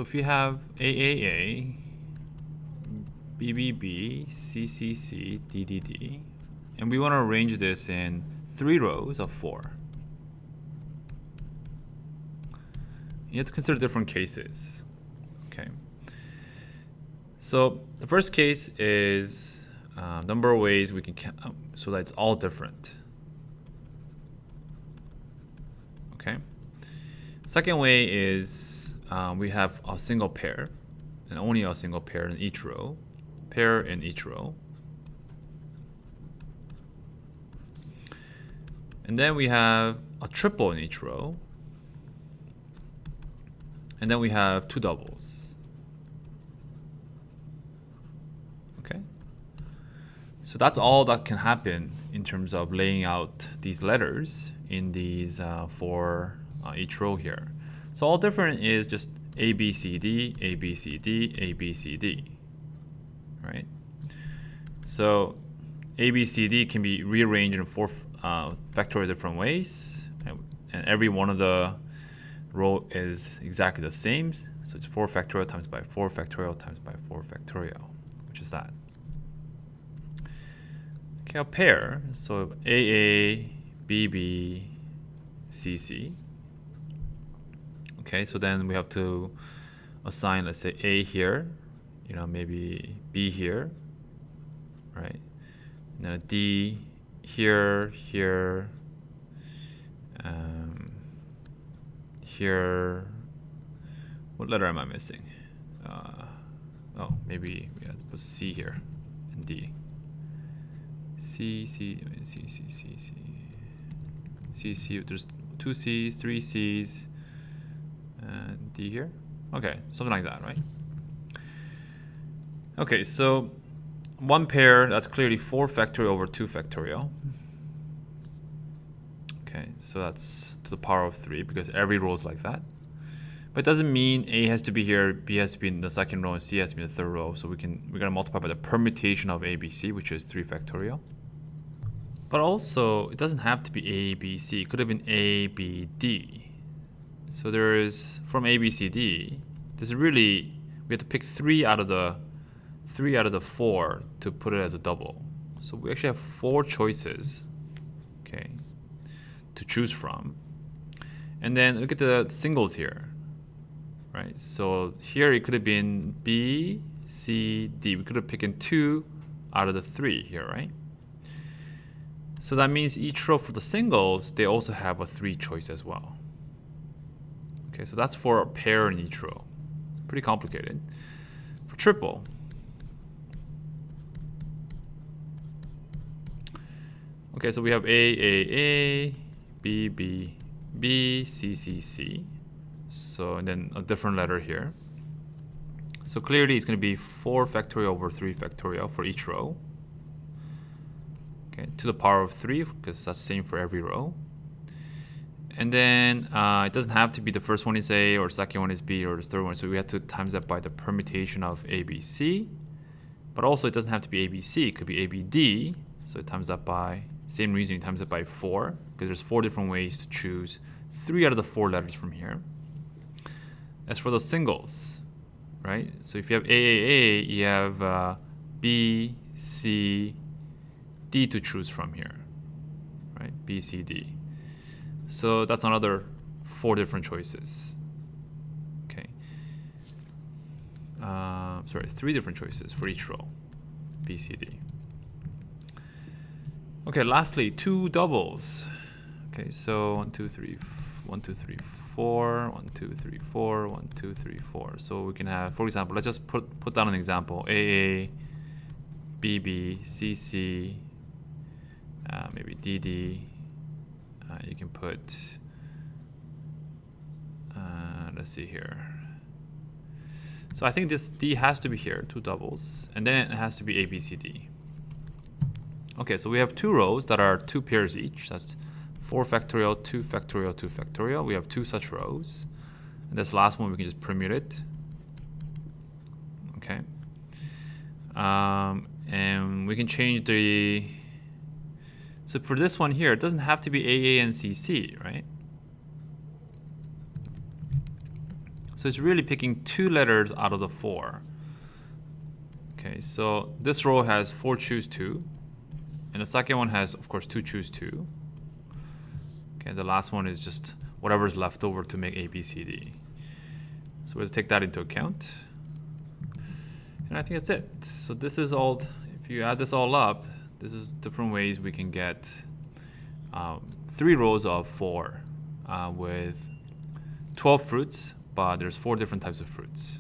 if you have AAA, BBB, CCC, DDD, and we want to arrange this in 3 rows of 4. You have to consider different cases. Okay. So the first case is number of ways we can count, so that it's all different. Okay. Second way is we have a single pair, and only a single pair in each row. Pair in each row. And then we have a triple in each row. And then we have 2 doubles. Okay. So that's all that can happen in terms of laying out these letters in these 4 each row here. So all different is just A, B, C, D, A, B, C, D, A, B, C, D. Right? So A, B, C, D can be rearranged in 4 factorial different ways, and every one of the row is exactly the same. So it's 4 factorial times by 4 factorial times by 4 factorial, which is that. Okay, a pair. So AA, BB, CC. Okay, so then we have to assign, let's say, A here, maybe B here, right? And then a D here, here, here. What letter am I missing? Oh, maybe we have to put C here and D. C, C, C, C, C, C, C, C. There's 2 C's, 3 C's, and D here. Okay, something like that, right? Okay, so one pair, that's clearly 4 factorial over 2 factorial. Okay, so that's to the power of 3 because every row is like that. But it doesn't mean A has to be here, B has to be in the second row, and C has to be in the third row. So we're gonna multiply by the permutation of A, B, C, which is 3 factorial. But also, it doesn't have to be A, B, C. It could have been A, B, D. So there is, from A, B, C, D, there's really, we have to pick 3 out of the 4 to put it as a double. So we actually have 4 choices, okay, to choose from. And then look at the singles here, right? So here it could have been B, C, D. We could have picked 2 out of the 3 here, right? So that means each row for the singles, they also have a 3 choice as well. Okay, so that's for a pair in each row. It's pretty complicated. For triple, okay, so we have A, B, B, B, C, C, C. So, and then a different letter here. So clearly it's going to be 4 factorial over 3 factorial for each row. Okay, to the power of 3, because that's the same for every row. And then it doesn't have to be the first one is A, or second one is B, or the third one. So we have to times that by the permutation of A, B, C. But also it doesn't have to be A, B, C. It could be A, B, D. So it times that by, same reason, you times it by 4, because there's 4 different ways to choose 3 out of the 4 letters from here. As for those singles, right? So if you have AAA, you have B, C, D to choose from here, right? B, C, D. So that's another 4 different choices. Okay. Sorry, 3 different choices for each row, B, C, D. Okay, lastly, 2 doubles. Okay, so 1, 2, 3, 1, 2, 3, 4, 1, 2, 3, 4, 1, 2, 3, 4. So we can have, for example, let's just put down an example. AA, BB, CC, maybe DD. You can put, let's see here. So I think this D has to be here, 2 doubles, and then it has to be A, B, C, D. Okay, so we have 2 rows that are 2 pairs each. That's 4 factorial, 2 factorial, 2 factorial. We have 2 such rows. And this last one, we can just permute it. Okay. And we can change the, so for this one here, it doesn't have to be AA and CC, right? So it's really picking 2 letters out of the 4. Okay, so this row has 4 choose 2. And the second one has, of course, 2 choose 2. Okay, the last one is just whatever's left over to make A, B, C, D. So we'll take that into account. And I think that's it. So this is all, if you add this all up, this is different ways we can get 3 rows of 4 with 12 fruits, but there's 4 different types of fruits.